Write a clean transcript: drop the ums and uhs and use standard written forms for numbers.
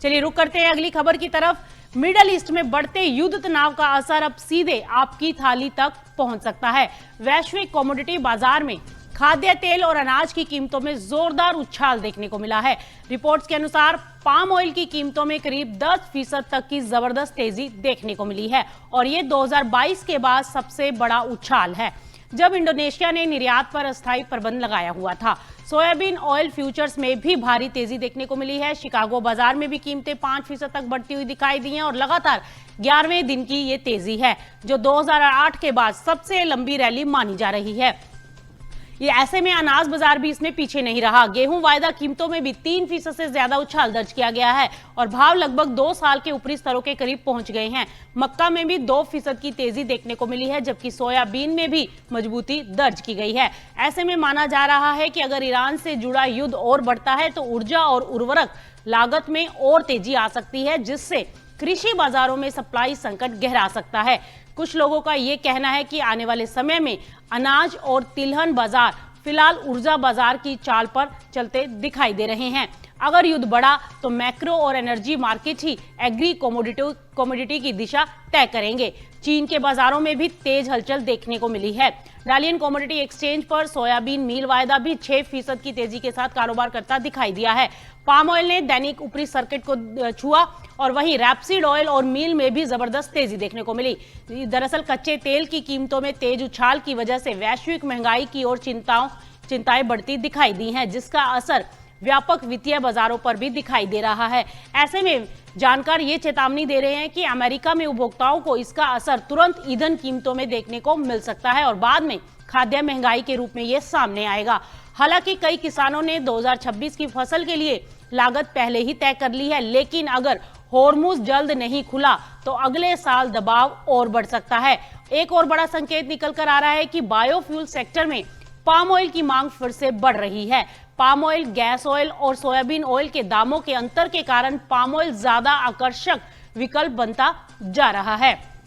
चलिए रुक करते हैं अगली खबर की तरफ। मिडल ईस्ट में बढ़ते युद्ध तनाव का असर अब सीधे आपकी थाली तक पहुंच सकता है। वैश्विक कमोडिटी बाजार में खाद्य तेल और अनाज की कीमतों में जोरदार उछाल देखने को मिला है। रिपोर्ट्स के अनुसार पाम ऑयल की कीमतों में करीब 10% तक की जबरदस्त तेजी देखने को मिली है और ये 2022 के बाद सबसे बड़ा उछाल है, जब इंडोनेशिया ने निर्यात पर अस्थायी प्रतिबंध लगाया हुआ था। सोयाबीन ऑयल फ्यूचर्स में भी भारी तेजी देखने को मिली है। शिकागो बाजार में भी कीमतें 5% तक बढ़ती हुई दिखाई दी हैं और लगातार 11वें दिन की ये तेजी है, जो 2008 के बाद सबसे लंबी रैली मानी जा रही है। ये ऐसे में अनाज बाजार भी इसमें पीछे नहीं रहा। गेहूं वायदा कीमतों में भी 3% से ज्यादा उछाल दर्ज किया गया है और भाव लगभग 2 साल के ऊपरी स्तरों के करीब पहुंच गए हैं। मक्का में भी 2% की तेजी देखने को मिली है, जबकि सोयाबीन में भी मजबूती दर्ज की गई है। ऐसे में माना जा रहा है कि अगर ईरान से जुड़ा युद्ध और बढ़ता है तो ऊर्जा और उर्वरक लागत में और तेजी आ सकती है, जिससे कृषि बाजारों में सप्लाई संकट गहरा सकता है। कुछ लोगों का यह कहना है कि आने वाले समय में अनाज और तिलहन बाजार फिलहाल ऊर्जा बाजार की चाल पर चलते दिखाई दे रहे हैं। अगर युद्ध बढ़ा तो मैक्रो और एनर्जी मार्केट ही एग्री कमोडिटी की दिशा तय करेंगे। चीन के बाजारों में भी तेज हलचल देखने को मिली है। डालियन कमोडिटी एक्सचेंज पर सोयाबीन मील वायदा भी 6% की तेजी के साथ कारोबार करता दिखाई दिया है। पाम ऑयल ने दैनिक ऊपरी सर्किट को छुआ और वहीं रैपसीड ऑयल और मील में भी जबरदस्त तेजी देखने को मिली। दरअसल कच्चे तेल की कीमतों में तेज उछाल की वजह से वैश्विक महंगाई की ओर चिंताएं बढ़ती दिखाई दी हैं, जिसका असर व्यापक वित्तीय बाजारों पर भी दिखाई दे रहा है। ऐसे में जानकार ये चेतावनी दे रहे हैं कि अमेरिका में उपभोक्ताओं को इसका असर तुरंत ईंधन कीमतों में देखने को मिल सकता है और बाद में खाद्य महंगाई के रूप में ये सामने आएगा। हालांकि कई किसानों ने 2026 की फसल के लिए लागत पहले ही तय कर ली है, लेकिन अगर होर्मुज जल्द नहीं खुला तो अगले साल दबाव और बढ़ सकता है। एक और बड़ा संकेत निकल कर आ रहा है कि बायोफ्यूल सेक्टर में पाम ऑयल की मांग फिर से बढ़ रही है। पाम ऑयल, गैस ऑयल और सोयाबीन ऑयल के दामों के अंतर के कारण पाम ऑयल ज्यादा आकर्षक विकल्प बनता जा रहा है।